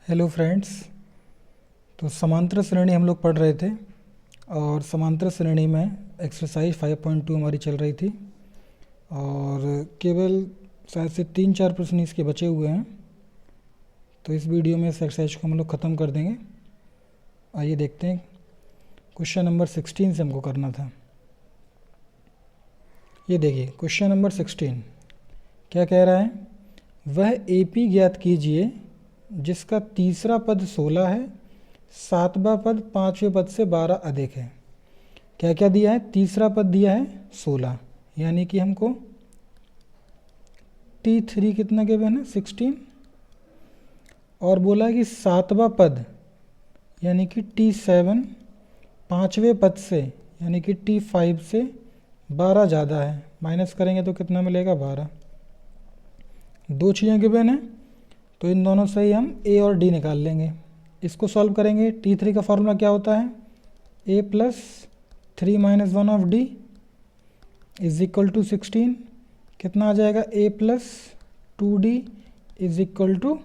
Hello friends. तो समांतर श्रेणी हम लोग पढ़ रहे थे और समांतर श्रेणी में एक्सरसाइज 5.2 हमारी चल रही थी और केवल शायद से 3-4 प्रश्न इसके बचे हुए हैं। तो इस वीडियो में इस एक्सरसाइज को हम लोग ख़त्म कर देंगे। आइए देखते हैं, क्वेश्चन नंबर 16 से हमको करना था। ये देखिए क्वेश्चन नंबर 16 क्या कह रहा है, वह AP ज्ञात कीजिए जिसका तीसरा पद 16 है, सातवां पद पाँचवें पद से 12 अधिक है। क्या क्या दिया है? तीसरा पद दिया है 16, यानी कि हमको T3 कितना गिवन है 16, और बोला है कि सातवां पद यानी कि T7 पाँचवें पद से यानी कि T5 से 12 ज़्यादा है। माइनस करेंगे तो कितना मिलेगा? 12। दो चीज़ें गिवन है तो इन दोनों से ही हम A और D निकाल लेंगे। इसको सॉल्व करेंगे। T3 का फॉर्मूला क्या होता है? A plus 3 minus 1 of D is equal to 16। कितना आ जाएगा? A plus 2D is equal to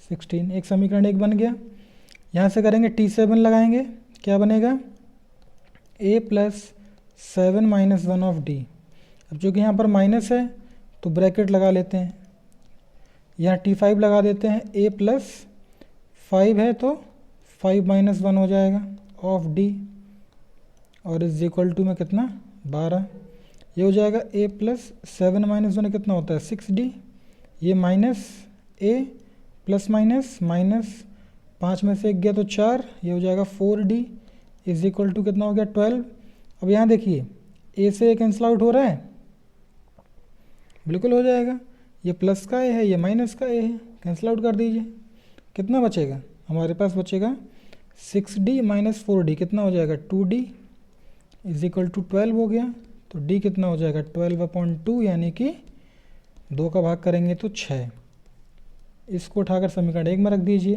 16। एक समीकरण एक बन गया। यहाँ से करेंगे T7 लगाएंगे, क्या बनेगा? A plus 7 minus 1 of D। अब जो कि यहाँ पर माइनस है तो ब्रैकेट लगा लेते हैं, यहाँ T5 लगा देते हैं। A प्लस 5 है तो 5 माइनस 1 हो जाएगा ऑफ D, और इज इक्वल टू में कितना? 12। ये हो जाएगा A प्लस 7 माइनस 1 कितना होता है? 6D। ये minus A plus minus minus 5 में से 1 गया तो 4, ये हो जाएगा 4D इज इक्वल टू कितना हो गया? 12। अब यहाँ देखिए A से A कैंसिल आउट हो रहा है, बिल्कुल हो जाएगा। ये प्लस का A है, ये माइनस का A है, कैंसिल आउट कर दीजिए। कितना बचेगा? हमारे पास बचेगा 6D माइनस 4D, कितना हो जाएगा? 2D इज इक्वल टू 12 हो गया। तो D कितना हो जाएगा? 12/2, यानी कि 2 का भाग करेंगे तो 6। इसको उठाकर समीकरण 1 में रख दीजिए।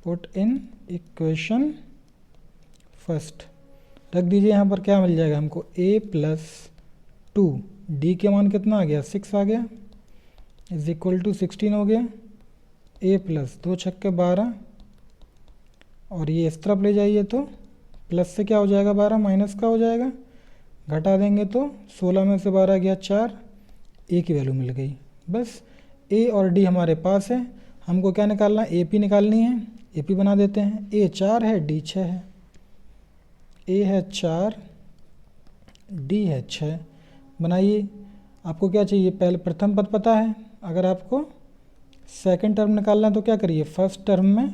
पुट इन इक्वेशन फर्स्ट, रख दीजिए। यहाँ पर क्या मिल जाएगा हमको? A प्लस 2, D के मान कितना आ गया? 6 आ गया, इज इक्वल टू 16 हो गया। A प्लस 2 छक्के 12, और ये इस तरफ ले जाइए तो प्लस से क्या हो जाएगा? 12 माइनस का हो जाएगा। घटा देंगे तो 16 में से 12 गया 4, A की वैल्यू मिल गई। बस A और D हमारे पास है। हमको क्या निकालना है? AP निकालनी है। AP बना देते हैं। A 4 है, D 6 है। A है 4, D है 6। बनाइए। आपको क्या चाहिए? पहले प्रथम पद पता है। अगर आपको सेकंड टर्म निकालना है तो क्या करिए? फर्स्ट टर्म में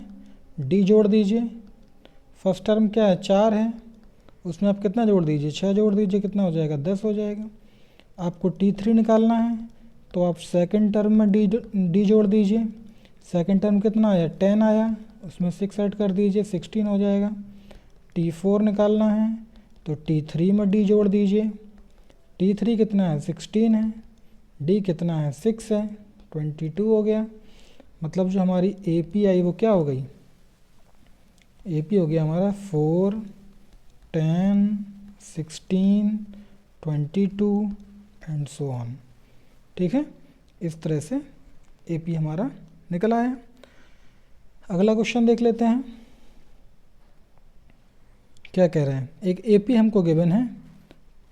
D जोड़ दीजिए। फर्स्ट टर्म क्या है? 4 है, उसमें आप कितना जोड़ दीजिए? 6 जोड़ दीजिए। कितना हो जाएगा? 10 हो जाएगा। आपको T3 निकालना है तो आप सेकंड टर्म में D जोड़ दीजिए। सेकंड टर्म कितना आया? 10 आया, उसमें 6 ऐड कर दीजिए, 16 हो जाएगा। T4 निकालना है तो T3 में D जोड़ दीजिए। T3 कितना है? 16 है। D कितना है? 6 है, 22 हो गया। मतलब जो हमारी AP आई वो क्या हो गई? AP हो गया हमारा 4, 10, 16, 22 एंड सो ऑन। ठीक है, इस तरह से AP हमारा निकल आया। अगला क्वेश्चन देख लेते हैं, क्या कह रहे हैं। एक AP हमको गिवन है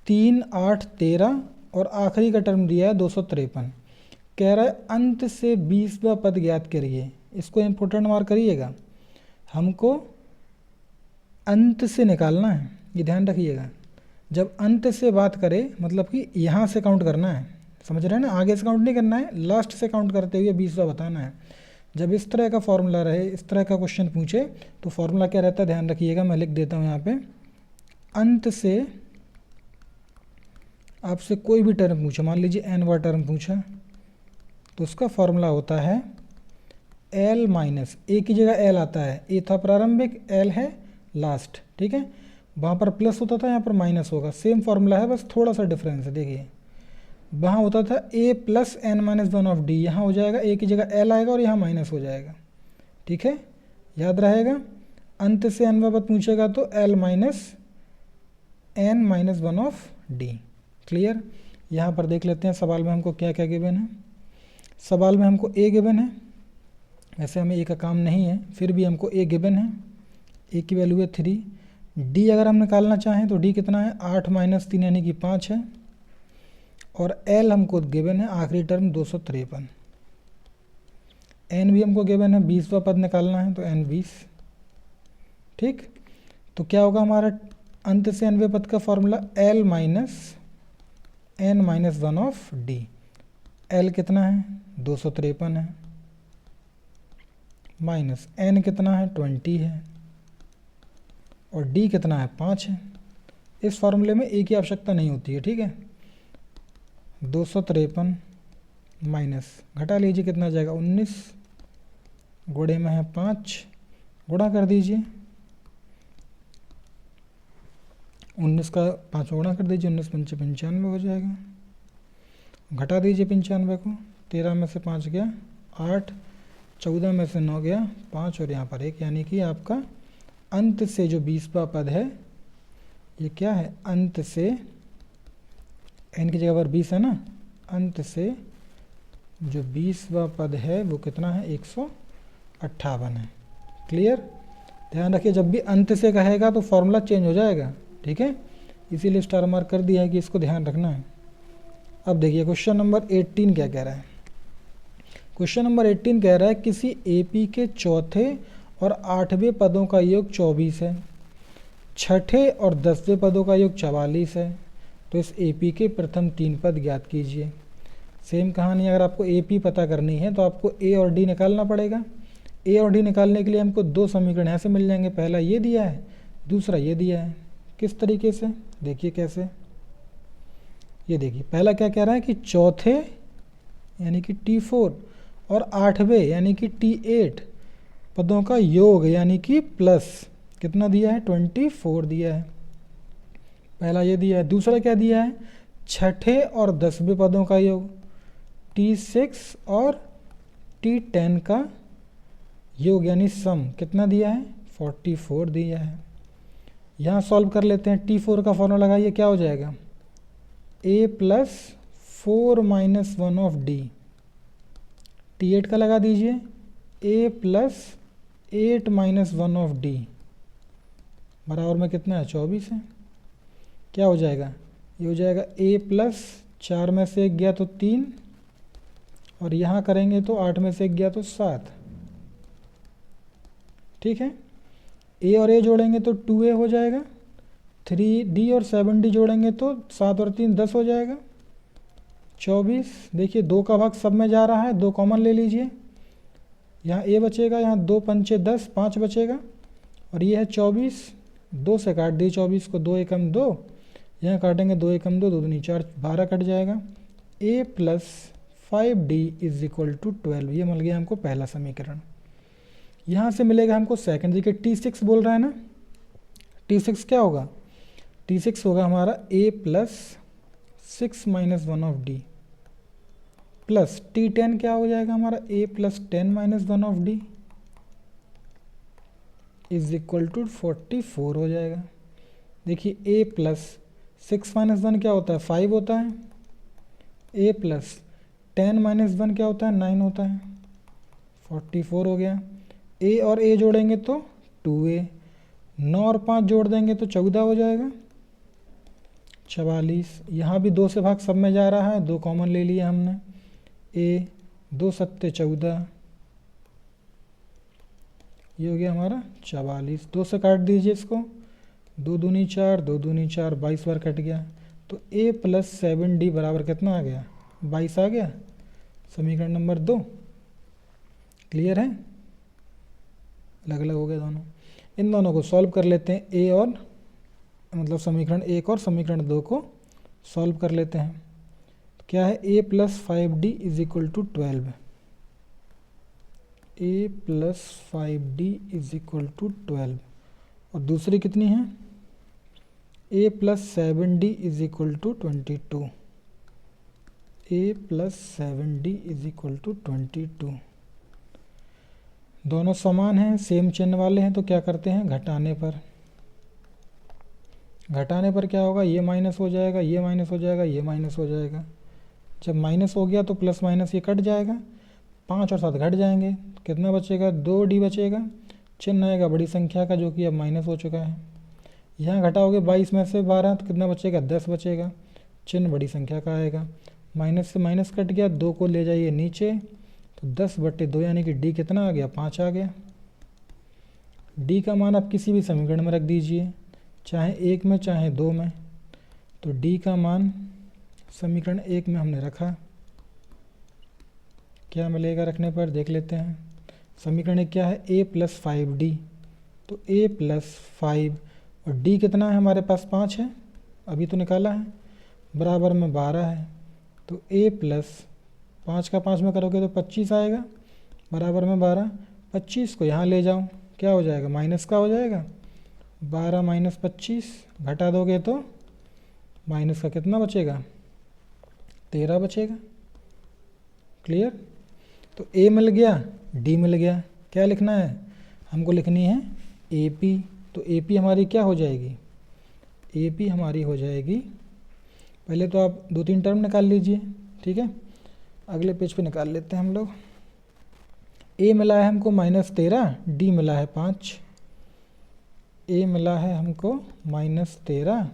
3, 8, 13 और आखिरी का टर्म दिया है 253। कह रहा है अंत से 20वां पद ज्ञात करिए। इसको इम्पोर्टेंट मार्क करिएगा, हमको अंत से निकालना है, ये ध्यान रखिएगा। जब अंत से बात करें मतलब कि यहाँ से काउंट करना है, समझ रहे हैं ना? आगे से काउंट नहीं करना है, लास्ट से काउंट करते हुए 20वां बताना है। जब इस तरह का फॉर्मूला रहे, इस तरह का क्वेश्चन पूछे तो फॉर्मूला क्या रहता है? ध्यान रखिएगा, मैं लिख देता हूँ यहाँ पे। अंत से आपसे कोई भी टर्म पूछा, मान लीजिए n वां टर्म पूछा, तो उसका फॉर्मूला होता है L माइनस A की जगह L आता है। A था प्रारंभिक, L है लास्ट। ठीक है, वहाँ पर प्लस होता था, यहाँ पर माइनस होगा। सेम फॉर्मूला है, बस थोड़ा सा डिफरेंस है। देखिए वहाँ होता था A plus n minus 1 of D, यहाँ हो जाएगा A की जगह L आएगा और यहाँ माइनस हो जाएगा। ठीक है, याद रहेगा। अंत से n पद पूछेगा तो L minus n minus 1 of D। Clear? यहाँ पर देख लेते हैं सवाल में हमको क्या क्या गिवन है। सवाल में हमको A गिवन है, वैसे हमें ए का काम नहीं है, फिर भी हमको ए गिवन है, ए की वैल्यू है 3। डी अगर हम निकालना चाहें तो डी कितना है 8 माइनस 3 यानी कि 5 है, और एल हमको गिवन है आखिरी टर्म 253। एन भी हमको गिवन है, 20वां पद निकालना है तो एन 20। ठीक, तो क्या होगा हमारा अंत से 90 पद का formula L minus N minus 1 of D. L कितना है 253 है, माइनस एन कितना है 20 है, और डी कितना है 5 है। इस फॉर्मूले में ए की आवश्यकता नहीं होती है। ठीक है, 253 माइनस घटा लीजिए कितना आ जाएगा 19, गुणे में है 5, गुणा कर दीजिए 19 का 5 गुणा कर दीजिए, 19 पंचे 95 हो जाएगा। घटा दीजिए 95 को, 13 में से 5 गया 8, 14 में से 9 गया 5, और यहाँ पर 1, यानी कि आपका अंत से जो 20वां पद है ये क्या है, अंत से एन की जगह पर 20 है ना, अंत से जो 20वां पद है वो कितना है 158 है। क्लियर, ध्यान रखिए जब भी अंत से कहेगा तो फॉर्मूला चेंज हो जाएगा। ठीक है, इसीलिए स्टार मार्क कर दिया है कि इसको ध्यान रखना है। अब देखिए क्वेश्चन नंबर 18 क्या कह रहा है। क्वेश्चन नंबर 18 कह रहा है किसी एपी के चौथे और 8वें पदों का योग 24 है, छठे और 10वें पदों का योग 44 है, तो इस एपी के प्रथम 3 पद ज्ञात कीजिए। सेम कहानी, अगर आपको एपी पता करनी है तो आपको ए और डी निकालना पड़ेगा। ए और डी निकालने के लिए हमको 2 समीकरण ऐसे मिल जाएंगे, पहला ये दिया है, दूसरा ये दिया है। किस तरीके से, देखिए कैसे। ये देखिए पहला क्या कह रहा है कि चौथे यानी कि T4 और 8वें यानी कि T8 पदों का योग यानी कि प्लस कितना दिया है 24 दिया है, पहला ये दिया है। दूसरा क्या दिया है, छठे और 10वें पदों का योग T6 और T10 का योग यानी सम कितना दिया है 44 दिया है। यहाँ सॉल्व कर लेते हैं, T4 का फॉर्मूला लगाइए, क्या हो जाएगा a plus 4 minus 1 of D. T8 का लगा दीजिए a plus 8 minus 1 of D बराबर में कितना है 24 है। क्या हो जाएगा, ये हो जाएगा a प्लस 4 में से 1 गया तो 3, और यहाँ करेंगे तो 8 में से 1 गया तो 7। ठीक है, a और a जोड़ेंगे तो 2a हो जाएगा, 3d और 7d जोड़ेंगे तो 7 और 3 10 हो जाएगा 24। देखिए 2 का भाग सब में जा रहा है, 2 कॉमन ले लीजिए, यहाँ a बचेगा, यहाँ 2 पंचे 10 5 बचेगा, और ये है 24, 2 से काट दिए 24 को, 2 एकम 2, यहाँ काटेंगे 2 एकम 2, 2 दूनी 4 12 कट जाएगा। a plus 5d is equal to 12, ये मिल गया हमको पहला समीकरण। यहाँ से मिलेगा हमको सेकंड, देखिए T6 बोल रहा है ना, T6 क्या होगा, T6 होगा हमारा a plus 6 minus 1 of D, plus T10 क्या हो जाएगा हमारा a plus 10 minus 1 of D is equal to 44 हो जाएगा। देखिए a प्लस 6 माइनस 1 क्या होता है 5 होता है, a प्लस 10 माइनस 1 क्या होता है 9 होता है, 44 हो गया। a और a जोड़ेंगे तो 2a, 9 और 5 जोड़ देंगे तो 14 हो जाएगा 44। यहाँ भी 2 से भाग सब में जा रहा है, 2 कॉमन ले लिया हमने, a 2 सत्ते 14, ये हो गया हमारा 44। 2 से काट दीजिए इसको, 2 दूनी 4, 2 दूनी 4, 22 बार कट गया, तो a प्लस 7d बराबर कितना आ गया 22 आ गया, समीकरण नंबर 2। क्लियर है, अलग अलग हो गए दोनों। इन दोनों को सॉल्व कर लेते हैं, a और मतलब समीकरण 1 और समीकरण 2 को सॉल्व कर लेते हैं। तो क्या है a plus 5d is equal to 12, a plus 5d is equal to 12, और दूसरी कितनी है a plus 7d is equal to 22, a plus 7d is equal to 22। दोनों समान हैं, सेम चिन्ह वाले हैं, तो क्या करते हैं घटाने पर क्या होगा, ये माइनस हो जाएगा, ये माइनस हो जाएगा, ये माइनस हो जाएगा। जब माइनस हो गया तो प्लस माइनस ये कट जाएगा, 5 और 7 घट जाएंगे, कितना बचेगा 2D बचेगा, चिन्ह आएगा बड़ी संख्या का जो कि अब माइनस हो चुका है। यहाँ घटाओगे 22 में से 12 तो कितना बचेगा 10 बचेगा, चिन्ह बड़ी संख्या का आएगा। माइनस से माइनस कट गया, 2 को ले जाइए नीचे तो 10/2 यानी कि D कितना आ गया 5 आ गया। D का मान आप किसी भी समीकरण में रख दीजिए, चाहे 1 में चाहे 2 में। तो D का मान समीकरण 1 में हमने रखा, क्या मिलेगा रखने पर देख लेते हैं। समीकरण 1 क्या है A + 5D, तो A + 5 और D कितना है हमारे पास 5 है, अभी तो निकाला है, बराबर में 12 है। तो A + 5 का 5 में करोगे तो 25 आएगा, बराबर में 12। 25 को यहाँ ले जाओ, क्या हो जाएगा माइनस का हो जाएगा, 12 - 25 घटा दोगे तो माइनस का कितना बचेगा 13 बचेगा। क्लियर। तो A मिल गया, D मिल गया, क्या लिखना है हमको, लिखनी है AP। तो AP हमारी क्या हो जाएगी, AP हमारी हो जाएगी, पहले तो आप 2-3 टर्म निकाल लीजिए, ठीक है। अगले पेज पे निकाल लेते हैं हम लोग। A मिला है हमको -13, D मिला है 5। A मिला है हमको -13,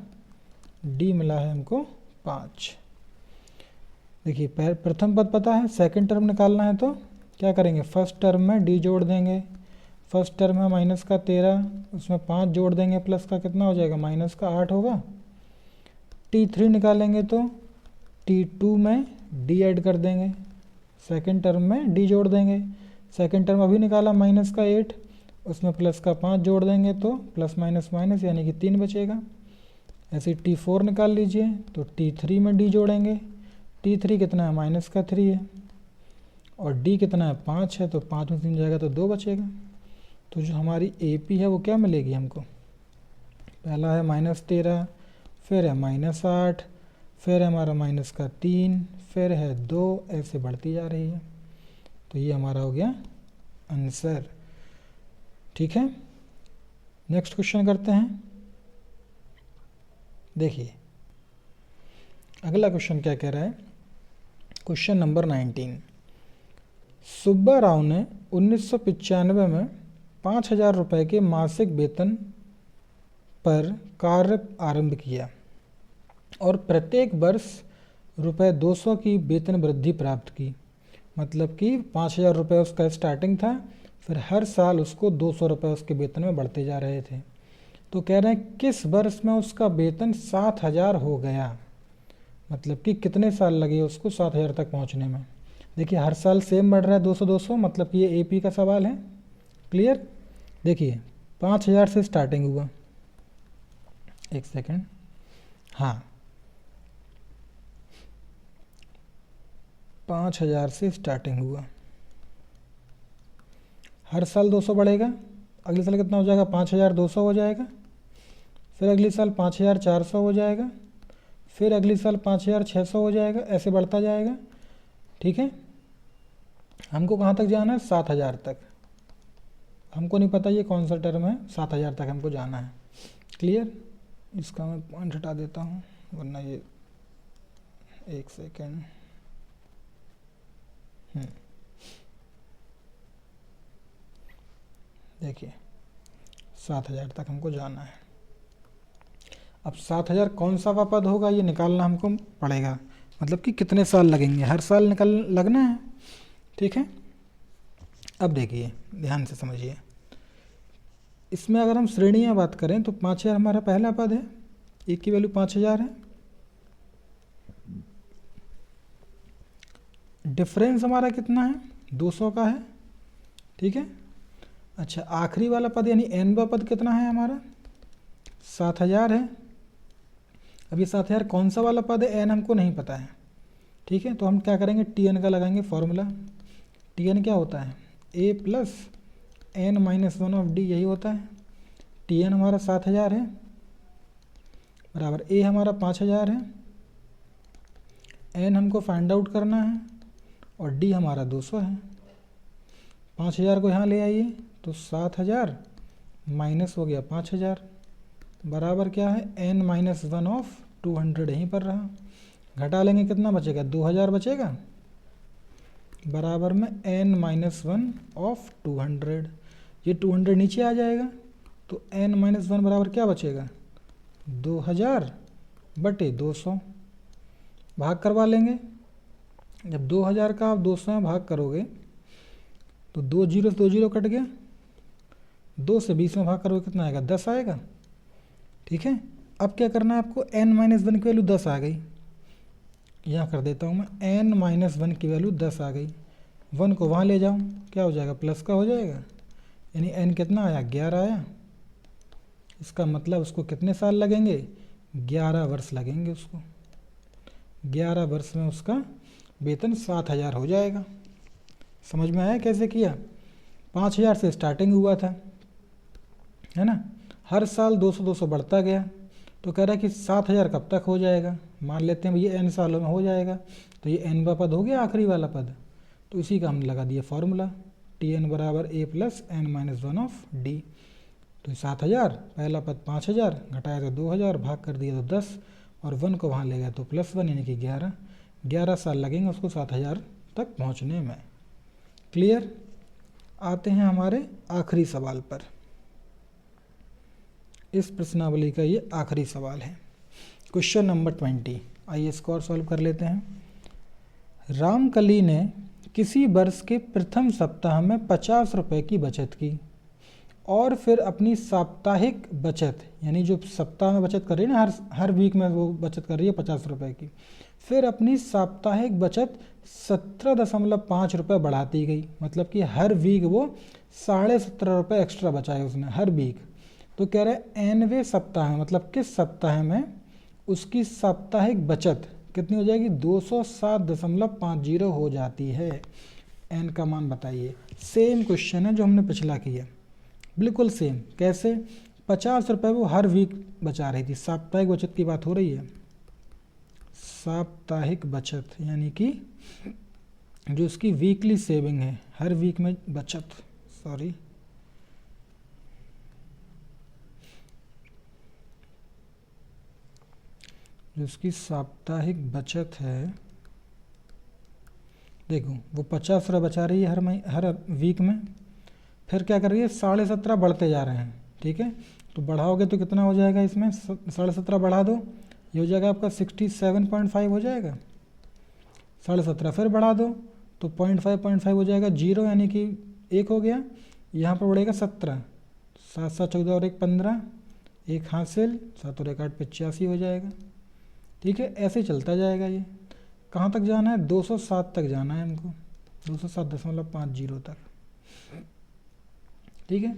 D मिला है हमको 5। देखिए प्रथम पद पता है, सेकंड टर्म निकालना है तो क्या करेंगे, फर्स्ट टर्म में D जोड़ देंगे। फर्स्ट टर्म है -13, उसमें 5 जोड़ देंगे, प्लस का कितना हो जाएगा -8 होगा। T3 निकालेंगे तो T2 में D ऐड कर देंगे, सेकंड टर्म में D जोड़ देंगे। सेकंड टर्म अभी निकाला -8, उसमें प्लस का 5 जोड़ देंगे तो प्लस माइनस माइनस यानी कि 3 बचेगा। ऐसे T4 निकाल लीजिए तो T3 में D जोड़ेंगे। T3 कितना है -3 है और D कितना है 5 है, तो 5 में 3 जाएगा तो 2 बचेगा। तो जो हमारी AP है वो क्या मिलेगी हमको, पहला है -13, फिर है -8, फिर है हमारा -3, फिर है 2, ऐसे बढ़ती जा रही है। तो ये हमारा हो गया आंसर। ठीक है, नेक्स्ट क्वेश्चन करते हैं। देखिए अगला क्वेश्चन क्या कह रहा है, क्वेश्चन नंबर 19। सुब्बा राव ने 1995 में 5,000 रुपये के मासिक वेतन पर कार्य आरंभ किया और प्रत्येक वर्ष ₹200 की वेतन वृद्धि प्राप्त की। मतलब कि 5,000 रुपये उसका स्टार्टिंग था, फिर हर साल उसको 200 रुपये उसके वेतन में बढ़ते जा रहे थे। तो कह रहे हैं किस वर्ष में उसका वेतन 7,000 हो गया, मतलब कि कितने साल लगे उसको 7,000 तक पहुंचने में। देखिए हर साल सेम बढ़ रहा है 200, मतलब कि ये AP का सवाल है। क्लियर। देखिए 5,000 से स्टार्टिंग हुआ, एक सेकेंड, हाँ 5,000 से स्टार्टिंग हुआ, हर साल 200 बढ़ेगा, अगले साल कितना हो जाएगा 5,200 हो जाएगा, फिर अगले साल 5,400 हो जाएगा, फिर अगले साल 5,600 हो जाएगा, ऐसे बढ़ता जाएगा। ठीक है, हमको कहाँ तक जाना है 7,000 तक, हमको नहीं पता ये कौन सा टर्म है, 7,000 तक हमको जाना है। क्लियर। इसका मैं पॉइंट हटा देता हूँ वरना ये, एक सेकेंड, देखिए 7,000 तक हमको जाना है। अब 7,000 कौन सा पद होगा ये निकालना हमको पड़ेगा, मतलब कि कितने साल लगेंगे, हर साल लगना है। ठीक है, अब देखिए ध्यान से समझिए, इसमें अगर हम श्रेणियाँ बात करें तो 5,000 हमारा पहला पद है, एक की वैल्यू 5,000 है। डिफरेंस हमारा कितना है 200 का है। ठीक है, अच्छा आखिरी वाला पद यानी nवा पद कितना है हमारा 7,000 है। अब ये 7,000 कौन सा वाला पद है n हमको नहीं पता है। ठीक है, तो हम क्या करेंगे Tn का लगाएंगे फॉर्मूला। Tn क्या होता है A + n-1 (d), यही होता है। Tn हमारा 7,000 है बराबर A हमारा 5,000 है, n हमको फाइंड आउट करना है और d हमारा 200 है। 5,000 को यहाँ ले आइए तो 7,000 माइनस हो गया 5,000 बराबर क्या है n-1 (200), यहीं पर रहा। घटा लेंगे कितना बचेगा 2,000 बचेगा, बराबर में n-1 ऑफ 200। ये 200 नीचे आ जाएगा तो n-1 बराबर क्या बचेगा, 2000 बटे 200। भाग करवा लेंगे। जब 2000 का आप 200 में भाग करोगे तो 2 जीरो से 2 जीरो कट गया, 2 से 20 में भाग करोगे कितना आएगा, 10 आएगा। ठीक है, अब क्या करना है आपको, n-1 की वैल्यू 10 आ गई। यहाँ कर देता हूँ मैं, n-1 की वैल्यू 10 आ गई। 1 को वहाँ ले जाऊँ, क्या हो जाएगा, प्लस का हो जाएगा, यानी n कितना आया, 11 आया। इसका मतलब उसको कितने साल लगेंगे, 11 वर्ष लगेंगे उसको। 11 वर्ष में उसका वेतन 7000 हो जाएगा। समझ में आया कैसे किया। 5000 से स्टार्टिंग हुआ था, है ना, हर साल 200-200 बढ़ता गया। तो कह रहा है कि 7000 कब तक हो जाएगा, मान लेते हैं ये n सालों में हो जाएगा। तो ये n पद हो गया आखिरी वाला पद, तो इसी का हमने लगा दिया फॉर्मूला, Tn बराबर a plus n-1 of d। तो 7000, पहला पद 5000, घटाया तो 2000, भाग कर दिया तो 10, और 1 को वहाँ ले गया तो +1 यानी कि 11 साल लगेंगे उसको 7000 तक पहुँचने में। क्लियर। आते हैं हमारे आखिरी सवाल पर। इस प्रश्नावली का ये आखिरी सवाल है, क्वेश्चन नंबर 20। आइए इसको और सॉल्व कर लेते हैं। रामकली ने किसी वर्ष के प्रथम सप्ताह में 50 रुपये की बचत की और फिर अपनी साप्ताहिक बचत, यानी जो सप्ताह में बचत कर रही है ना, हर वीक में वो बचत कर रही है 50 रुपये की, फिर अपनी साप्ताहिक बचत 17.5 रुपये बढ़ाती गई। मतलब कि हर वीक वो 17.5 रुपये एक्स्ट्रा बचाए उसने हर वीक। तो कह रहे हैं nवें सप्ताह में, मतलब किस सप्ताह में उसकी साप्ताहिक बचत कितनी हो जाएगी, 207.50 हो जाती है। n का मान बताइए। सेम क्वेश्चन है जो हमने पिछला किया, बिल्कुल सेम। कैसे, 50 रुपये वो हर वीक बचा रही थी, साप्ताहिक बचत की बात हो रही है। साप्ताहिक बचत यानी कि जो उसकी वीकली सेविंग है, हर वीक में बचत, सॉरी, जो उसकी साप्ताहिक बचत है, देखो वो 50 रुपये बचा रही है हर वीक में, फिर क्या कर रही है, 17.5 बढ़ते जा रहे हैं। ठीक है, तो बढ़ाओगे तो कितना हो जाएगा, इसमें 17.5 बढ़ा दो, ये हो जाएगा आपका 67.5 हो जाएगा। 17.5 फिर बढ़ा दो तो 0.5 हो जाएगा, 0 यानी कि 1 हो गया। यहाँ पर बढ़ेगा 17, 7 7 14 और 1 15, 1 हासिल, 7 और 1 8 85 हो जाएगा। ठीक है, ऐसे ही चलता जाएगा। ये कहाँ तक जाना है, 207 तक जाना है हमको, 207.50 तक। ठीक है,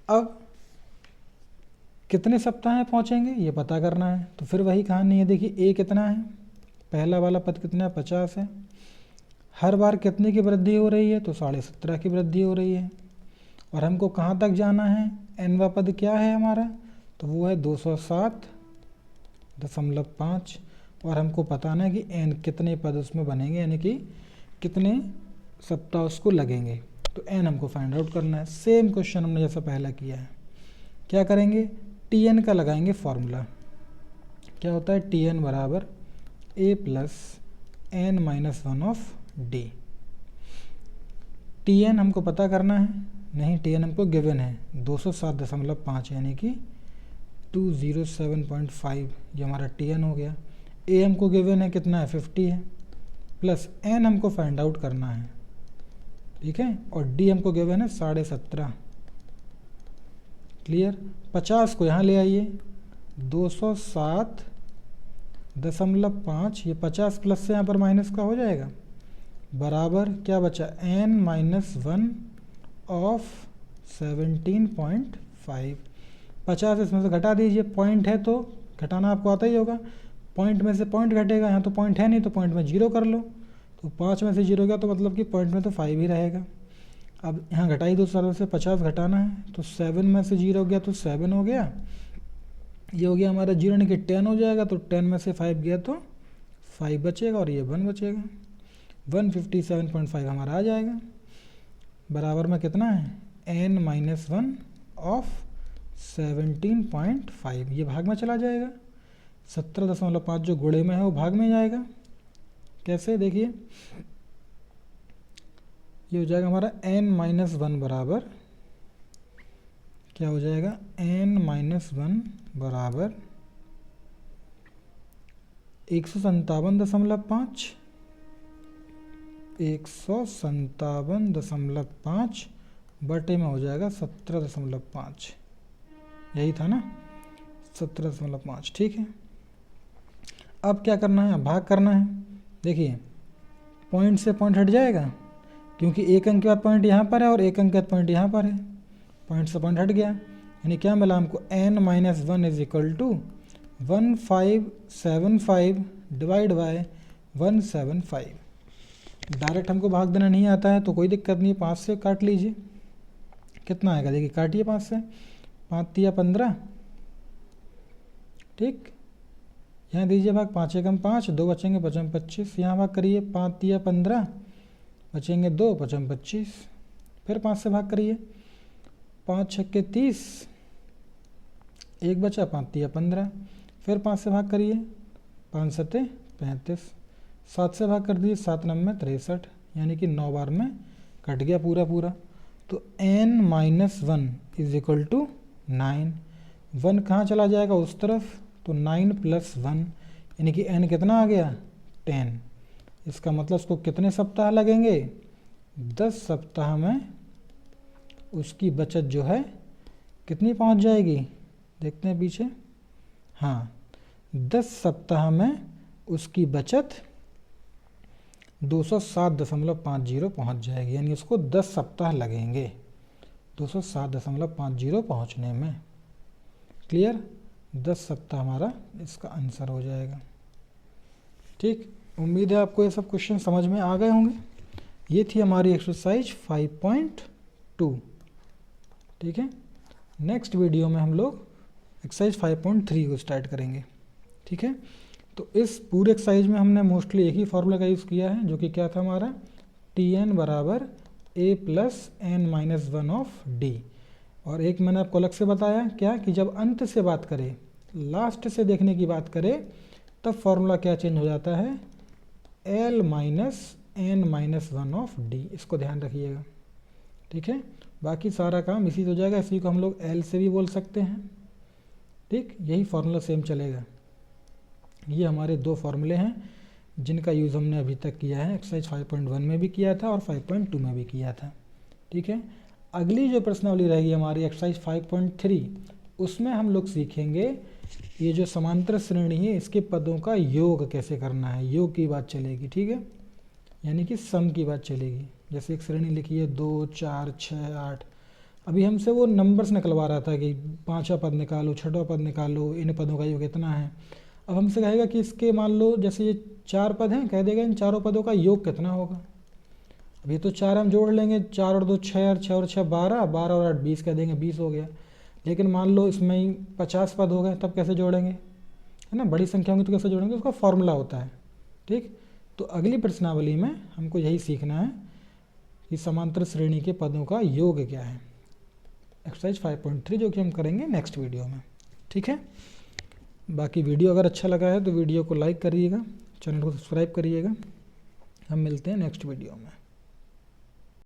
अब कितने सप्ताह में पहुँचेंगे ये पता करना है। तो फिर वही कहानी है, देखिए a कितना है, पहला वाला पद कितना है, 50 है। हर बार कितने की वृद्धि हो रही है, तो 17.5 की वृद्धि हो रही है। और हमको कहाँ तक जाना है, nवा पद क्या है हमारा, तो वो है 207.5। और हमको बताना है कि n कितने पद उसमें बनेंगे, यानी कि कितने सप्ताह उसको लगेंगे। तो n हमको फाइंड आउट करना है। सेम क्वेश्चन हमने जैसा पहला किया है। क्या करेंगे, Tn का लगाएंगे फॉर्मूला। क्या होता है, Tn बराबर a plus n-1 of d। Tn हमको पता करना है, नहीं Tn हमको गिवन है 207.5 यानी कि 207.5, ये हमारा Tn हो गया। a हमको गिवन है कितना है, 50 है, प्लस n हमको फाइंड आउट करना है। ठीक है, और d हमको गिवन है 17.5। क्लियर। 50 को यहाँ ले आइए, 207.5, ये 50 प्लस से यहाँ पर माइनस का हो जाएगा, बराबर क्या बचा, n-1 ऑफ 17.5। 50 इसमें से घटा दीजिए, पॉइंट है तो घटाना आपको आता ही होगा, पॉइंट में से पॉइंट घटेगा, यहाँ तो पॉइंट है नहीं तो पॉइंट में 0 कर लो। तो 5 में से 0 गया तो मतलब कि पॉइंट में तो 5 ही रहेगा। अब यहाँ घटाई दो, सर्व से 50 घटाना है, तो 7 में से 0 गया तो 7 हो गया, ये हो गया हमारा 0 यानी कि 10 हो जाएगा। तो 10 में से 5 गया तो 5 बचेगा, और ये 1 बचेगा, 157.5 हमारा आ जाएगा। बराबर में कितना है, n-1 ऑफ 17.5, ये भाग में चला जाएगा। 17.5 जो गुणे में है वो भाग में जाएगा। कैसे, देखिए ये हो जाएगा हमारा n-1 बराबर, क्या हो जाएगा, n-1 बराबर 157.5, 157.5 बटे में हो जाएगा 17.5, यही था ना, 17.5। ठीक है, अब क्या करना है, भाग करना है। देखिए पॉइंट से पॉइंट हट जाएगा, क्योंकि एक अंक के बाद पॉइंट यहाँ पर है और एक अंक के बाद पॉइंट यहाँ पर है, पॉइंट से पॉइंट हट गया, यानी क्या मिला हमको, n-1 is equal to 1575 divide by 175। Direct हमको भाग देना नहीं आता है तो कोई दिक्कत नहीं है, 5 से काट लीजिए, कितना आएगा, देखिए काटिए 5 से, 5 तिया 15, ठीक, यहाँ दीजिए भाग, 5 एकम 5, 2 बचेंगे, 5 25, यहाँ भाग करिए, 5 तिया 15, बचेंगे 2, 5 25, फिर 5 से भाग करिए, 5 छक्के 30, 1 बचा, 5 तिया 15, फिर 5 से भाग करिए, 5 सते 35, 7 से भाग कर दिए, 7 9 63, यानी कि 9 बार में कट गया पूरा पूरा। तो n-1 इज इक्वल टू 9, 1 कहाँ चला जाएगा, उस तरफ, तो 9 + 1, यानी कि n कितना आ गया, 10। इसका मतलब उसको कितने सप्ताह लगेंगे, 10 सप्ताह में उसकी बचत जो है कितनी पहुंच जाएगी, देखते हैं पीछे, हाँ 10 सप्ताह में उसकी बचत 207.50 पहुंच जाएगी, यानी उसको 10 सप्ताह लगेंगे 207.50 पहुंचने में। क्लियर, 10 सप्ताह हमारा इसका आंसर हो जाएगा। ठीक, उम्मीद है आपको ये सब क्वेश्चन समझ में आ गए होंगे। ये थी हमारी एक्सरसाइज 5.2। ठीक है, नेक्स्ट वीडियो में हम लोग एक्सरसाइज 5.3 को स्टार्ट करेंगे। ठीक है, तो इस पूरे एक्सरसाइज में हमने मोस्टली एक ही फॉर्मूला का यूज़ किया है, जो कि क्या था हमारा, Tn बराबर a + n-1 ऑफ d। और एक मैंने आपको अलग से बताया क्या, कि जब अंत से बात करें, लास्ट से देखने की बात करें, तब फॉर्मूला क्या चेंज हो जाता है, l - n-1 ऑफ d। इसको ध्यान रखिएगा। ठीक है, बाकी सारा काम इसी से हो जाएगा। इसी को हम लोग l से भी बोल सकते हैं। ठीक, यही फार्मूला सेम चलेगा। ये हमारे 2 फार्मूले हैं जिनका यूज़ हमने अभी तक किया है, एक्सरसाइज 5.1 में भी किया था और 5.2 में भी किया था। ठीक है, अगली जो प्रश्नावली रहेगी हमारी एक्सरसाइज 5.3, उसमें हम लोग सीखेंगे ये जो समांतर श्रेणी है, इसके पदों का योग कैसे करना है। योग की बात चलेगी। ठीक है, यानी कि सम की बात चलेगी। जैसे एक श्रेणी लिखी है 2 4 6 8, अभी हमसे वो नंबर्स निकलवा रहा था कि 5वां पद निकालो, 6वां पद निकालो, इन पदों का योग इतना है। अब हमसे कहेगा कि इसके मान लो जैसे ये 4 पद हैं, कह देगा इन चारों पदों का योग कितना होगा। अब ये तो 4 हम जोड़ लेंगे, 4 और 2 6 और 6 और 6 12, 12 और 8 20, कह देंगे 20 हो गया। लेकिन मान लो इसमें ही 50 पद हो गए, तब कैसे जोड़ेंगे, है ना, बड़ी संख्या होंगी तो कैसे जोड़ेंगे, उसका फॉर्मूला होता है। ठीक, तो अगली प्रश्नावली में हमको यही सीखना है कि समांतर श्रेणी के पदों का योग क्या है। एक्सरसाइज 5.3 जो कि हम करेंगे नेक्स्ट वीडियो में। ठीक है, बाकी वीडियो अगर अच्छा लगा है तो वीडियो को लाइक करिएगा, चैनल को सब्सक्राइब करिएगा। हम मिलते हैं नेक्स्ट वीडियो में।